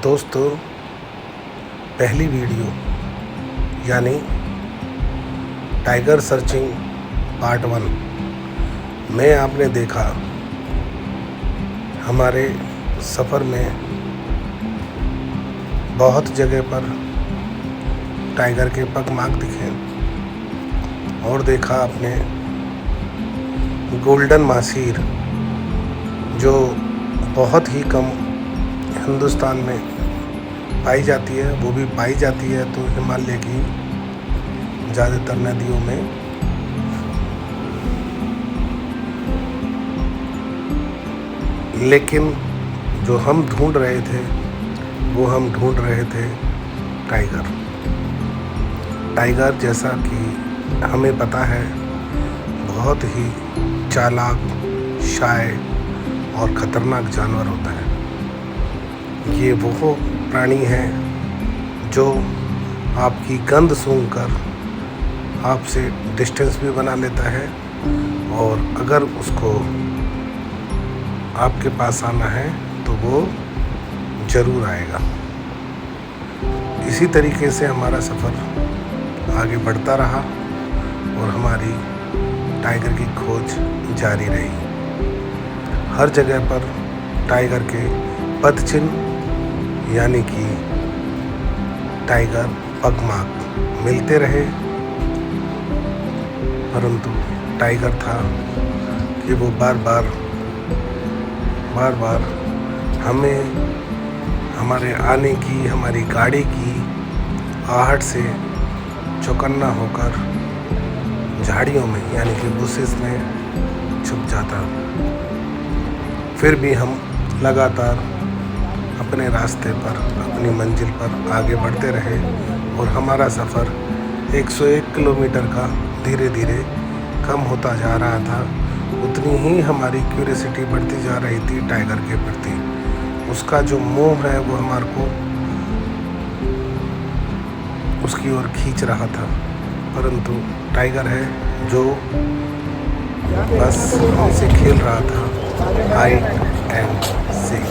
दोस्तों, पहली वीडियो यानी टाइगर सर्चिंग पार्ट 1 में आपने देखा हमारे सफ़र में बहुत जगह पर टाइगर के पगमार्क दिखे और देखा आपने गोल्डन मासीर जो बहुत ही कम हिंदुस्तान में पाई जाती है, वो भी पाई जाती है तो हिमालय की ज़्यादातर नदियों में। लेकिन जो हम ढूंढ रहे थे वो हम ढूंढ रहे थे टाइगर जैसा कि हमें पता है बहुत ही चालाक, शाय और ख़तरनाक जानवर होता है। ये वो प्राणी है जो आपकी गंध सूंघकर आपसे डिस्टेंस भी बना लेता है और अगर उसको आपके पास आना है तो वो ज़रूर आएगा। इसी तरीके से हमारा सफ़र आगे बढ़ता रहा और हमारी टाइगर की खोज जारी रही। हर जगह पर टाइगर के पदचिन्ह यानी कि टाइगर पगमार्क मिलते रहे, परंतु टाइगर था कि वो बार बार हमें हमारे आने की, हमारी गाड़ी की आहट से चौकन्ना होकर झाड़ियों में यानी कि बुशेस में छुप जाता। फिर भी हम लगातार अपने रास्ते पर, अपनी मंजिल पर आगे बढ़ते रहे और हमारा सफ़र 101 किलोमीटर का धीरे धीरे कम होता जा रहा था। उतनी ही हमारी क्यूरियोसिटी बढ़ती जा रही थी टाइगर के प्रति। उसका जो मोह है वो हमारे को उसकी ओर खींच रहा था, परंतु टाइगर है जो बस हमसे खेल रहा था हाइड एंड सीक,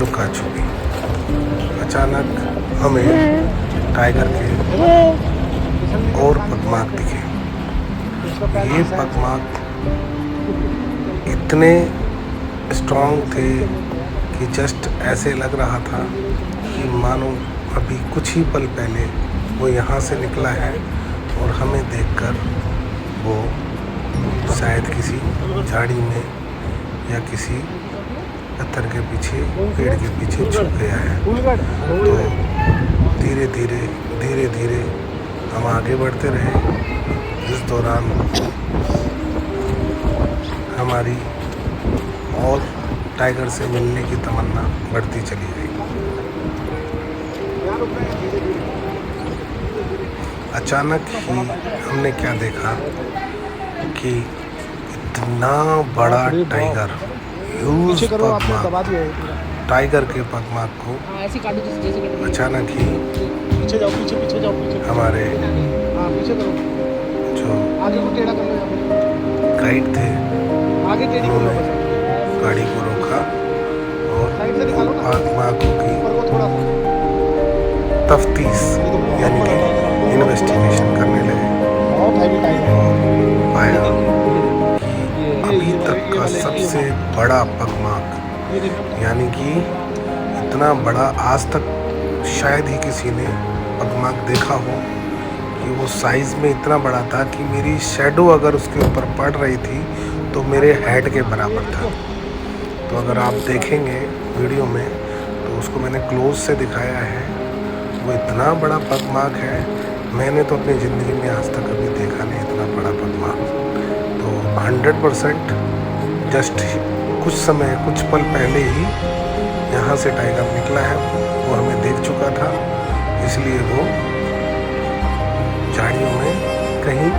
लुका छुपी। अचानक हमें टाइगर के और पगमार्क दिखे। ये पगमार्क इतने स्ट्रॉन्ग थे कि जस्ट ऐसे लग रहा था कि मानो अभी कुछ ही पल पहले वो यहाँ से निकला है और हमें देखकर वो शायद किसी झाड़ी में या किसी पत्थर के पीछे, पेड़ के पीछे छुप गया है। तो धीरे धीरे हम आगे बढ़ते रहे। इस दौरान हमारी और टाइगर से मिलने की तमन्ना बढ़ती चली गई। अचानक ही हमने क्या देखा कि इतना बड़ा टाइगर, ह्यूज पगमार्क, टाइगर के पगमार्क को अचानक ही हमारे जो गाइड थे उन्होंने गाड़ी को रोका और पगमार्कों की तफ्तीश यानी कि इन्वेस्टिगेशन करने लगे और पाया अभी तक का सबसे बड़ा पगमार्क, यानी कि इतना बड़ा आज तक शायद ही किसी ने पगमार्क देखा हो कि वो साइज़ में इतना बड़ा था कि मेरी शैडो अगर उसके ऊपर पड़ रही थी तो मेरे हेड के बराबर था। तो अगर आप देखेंगे वीडियो में तो उसको मैंने क्लोज से दिखाया है। वो इतना बड़ा पगमार्क है, मैंने तो अपनी ज़िंदगी में आज तक कभी देखा नहीं इतना बड़ा पगमार्क। तो 100% जस्ट कुछ पल पहले ही यहाँ से टाइगर निकला है। वो हमें देख चुका था, इसलिए वो झाड़ियों में कहीं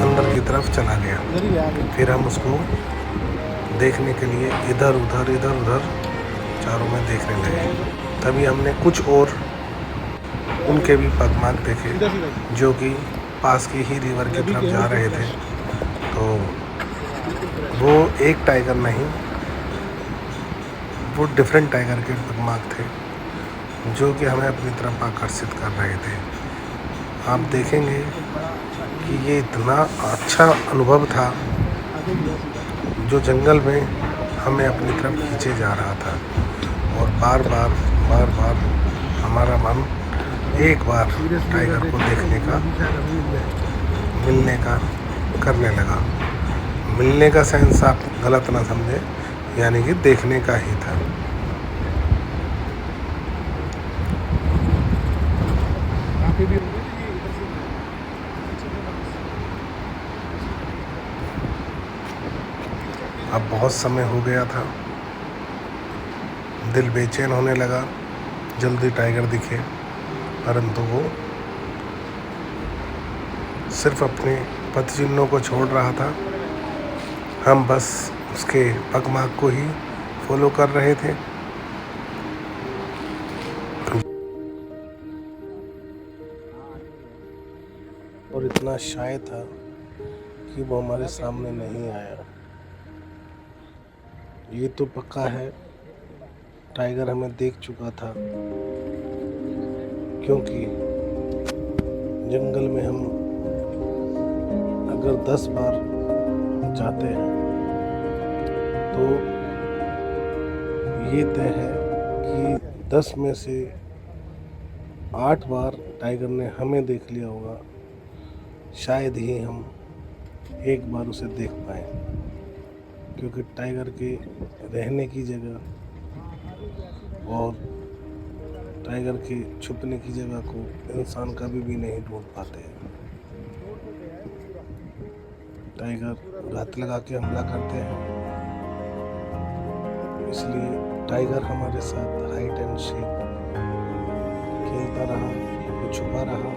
अंदर की तरफ चला गया। फिर हम उसको देखने के लिए इधर उधर चारों में देखने लगे। तभी हमने कुछ और उनके भी पगमार्क देखे जो कि पास की ही रिवर की तरफ जा रहे थे। तो वो एक टाइगर नहीं वो डिफरेंट टाइगर के पगमार्क थे जो कि हमें अपनी तरफ आकर्षित कर रहे थे। आप देखेंगे कि ये इतना अच्छा अनुभव था जो जंगल में हमें अपनी तरफ खींचे जा रहा था, और बार बार हमारा मन एक बार टाइगर को देखने का, मिलने का करने लगा। मिलने का सेंस आप गलत ना समझे, यानी कि देखने का ही था। अब बहुत समय हो गया था, दिल बेचैन होने लगा, जल्दी टाइगर दिखे, परंतु वो सिर्फ अपने पदचिन्हों को छोड़ रहा था। हम बस उसके पगमार्क को ही फॉलो कर रहे थे। और इतना शाय था कि वो हमारे सामने नहीं आया। ये तो पक्का है टाइगर हमें देख चुका था, क्योंकि जंगल में हम अगर 10 बार जाते हैं तो ये तय है कि 10 में से 8 बार टाइगर ने हमें देख लिया होगा। शायद ही हम एक बार उसे देख पाए, क्योंकि टाइगर के रहने की जगह और टाइगर के छुपने की जगह को इंसान कभी भी नहीं ढूंढ पाते हैं। टाइगर घात लगा के हमला करते हैं, इसलिए टाइगर हमारे साथ हाइड एंड सीक खेलता रहा, वो छुपा रहा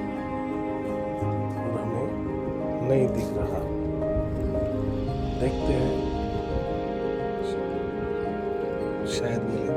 और हमें नहीं दिख रहा। देखते हैं, शायद मिले।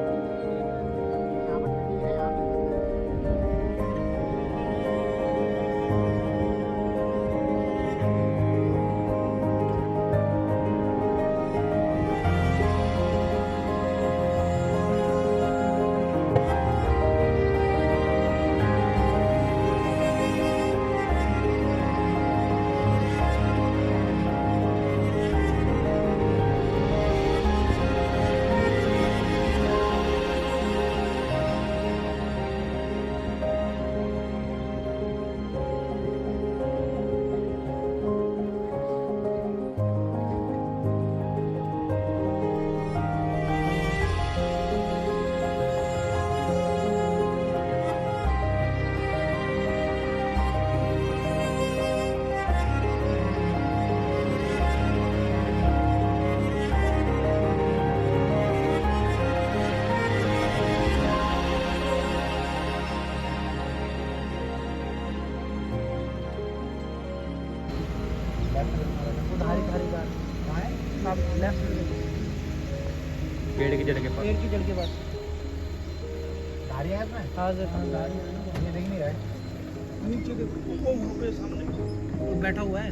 पेड़ की जड़ के पास, पेड़ की जड़ के पास धारी है इसमें। हाँ सर, हाँ धारी है ना, ये देख नहीं रहा है। नीचे देखो, वो पे सामने वो बैठा हुआ है,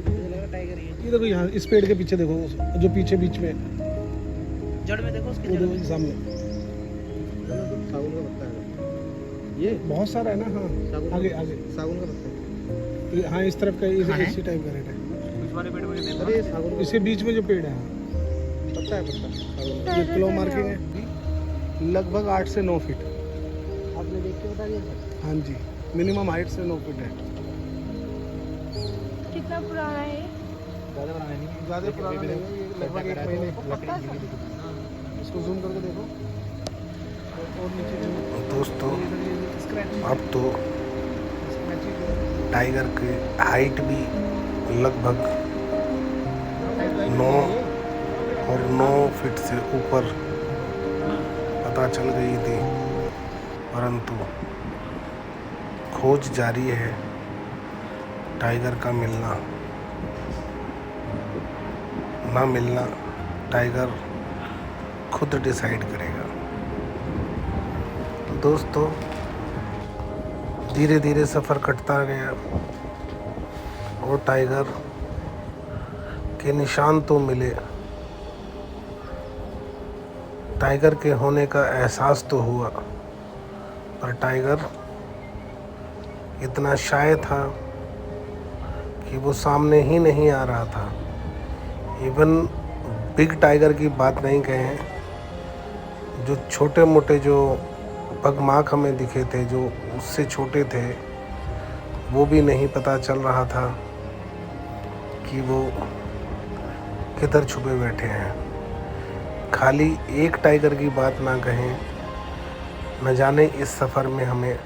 मुझे लगा टाइगर ये देखो। यहाँ इस पेड़ के पीछे देखो, जो पीछे बीच में जड़ में देखो, उसके जड़ में सामने सागुन का पत्ता है। ये बहुत सारा है ना। हाँ आगे आगे सागुन का पत्ता है। हाँ इस तरफ का इसी टाइप का रेट है। इस वाले पेड़ में देखो, अरे सागुन इसके बीच में जो पेड़ है पत्ता है, पत्ता। ये क्लो मार्किंग है, लगभग 8 से 9 फीट। आपने देख के बता दिया सर? हाँ जी, मिनिमम हाइट से 9 फीट है। कितना पुराना है? ज़्यादा पुराना नहीं है, ज़्यादा पुराना नहीं है, ये लगभग 1 महीने। इसको जूम करके देखो और नीचे। दोस्तों, अब तो टाइगर की हाइट भी लगभग 9 फीट से ऊपर पता चल गई थी, परंतु खोज जारी है। टाइगर का मिलना ना मिलना टाइगर खुद डिसाइड करेगा। तो दोस्तों, धीरे धीरे सफ़र कटता गया और टाइगर के निशान तो मिले, टाइगर के होने का एहसास तो हुआ, पर टाइगर इतना शाय था कि वो सामने ही नहीं आ रहा था। इवन बिग टाइगर की बात नहीं कहें, जो छोटे मोटे जो पगमार्क हमें दिखे थे, जो उससे छोटे थे, वो भी नहीं पता चल रहा था कि वो किधर छुपे बैठे हैं। खाली एक टाइगर की बात ना कहें, न जाने इस सफ़र में हमें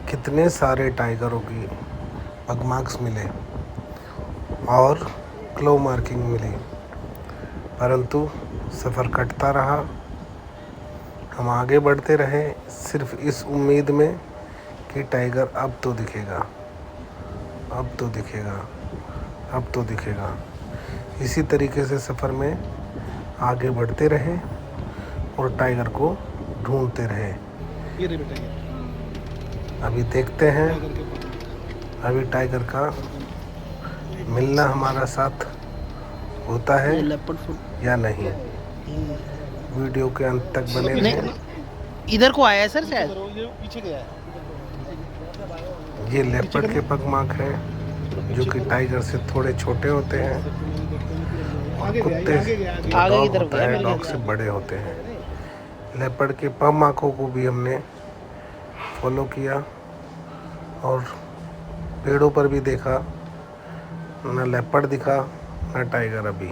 कितने सारे टाइगरों की पगमार्क्स मिले और क्लो मार्किंग मिली, परंतु सफ़र कटता रहा। हम आगे बढ़ते रहे सिर्फ इस उम्मीद में कि टाइगर अब तो दिखेगा, अब तो दिखेगा, अब तो दिखेगा। इसी तरीके से सफ़र में आगे बढ़ते रहे और टाइगर को ढूंढते रहे। ये रे बेटा, ये अभी देखते हैं अभी टाइगर का मिलना हमारा साथ होता है या नहीं। वीडियो के अंत तक बने रहें। इधर को आया है सर, शायद ये पीछे गया है। ये लेपर्ड के पगमार्क है, जो कि टाइगर से थोड़े छोटे होते हैं और कुत्ते डॉग होता है, डॉग से बड़े होते हैं। लेपर्ड के पगमार्कों को भी हमने फॉलो किया और पेड़ों पर भी देखा, ना लेपर्ड दिखा ना टाइगर। अभी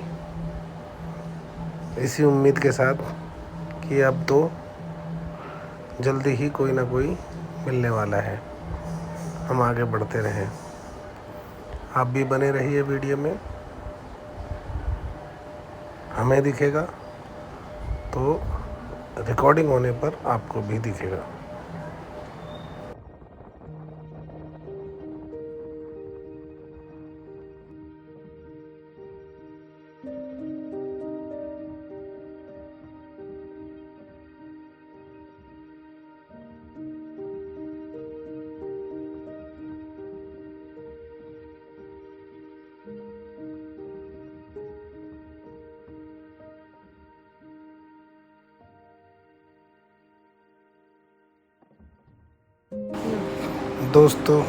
इसी उम्मीद के साथ कि अब तो जल्दी ही कोई ना कोई मिलने वाला है, हम आगे बढ़ते रहें। आप भी बने रहिए वीडियो में, हमें दिखेगा तो रिकॉर्डिंग होने पर आपको भी दिखेगा। दोस्तों,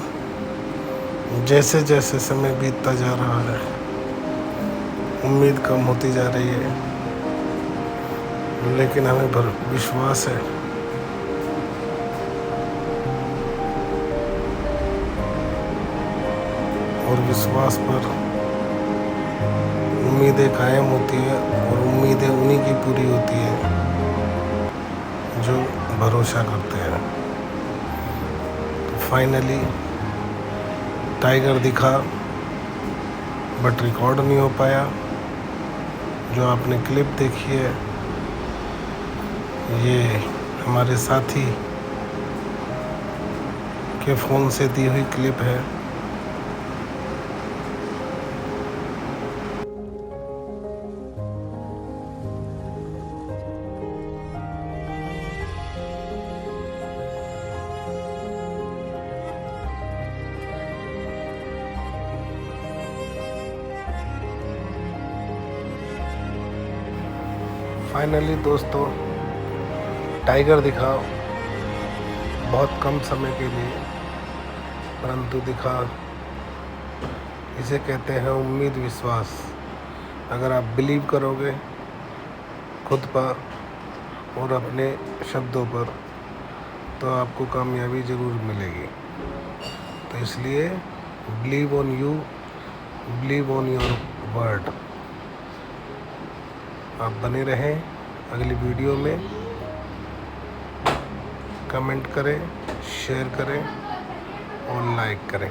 जैसे जैसे समय बीतता जा रहा है, उम्मीद कम होती जा रही है, लेकिन हमें विश्वास है और विश्वास पर उम्मीदें कायम होती है और उम्मीदें उन्हीं की पूरी होती है जो भरोसा करते हैं। फाइनली टाइगर दिखा, बट रिकॉर्ड नहीं हो पाया। जो आपने क्लिप देखी है, ये हमारे साथी के फ़ोन से दी हुई क्लिप है। फाइनली दोस्तों, टाइगर दिखा, बहुत कम समय के लिए, परंतु दिखा। इसे कहते हैं उम्मीद, विश्वास। अगर आप बिलीव करोगे खुद पर और अपने शब्दों पर, तो आपको कामयाबी ज़रूर मिलेगी। तो इसलिए believe on you, believe on your word. आप बने रहें अगली वीडियो में। कमेंट करें, शेयर करें और लाइक करें।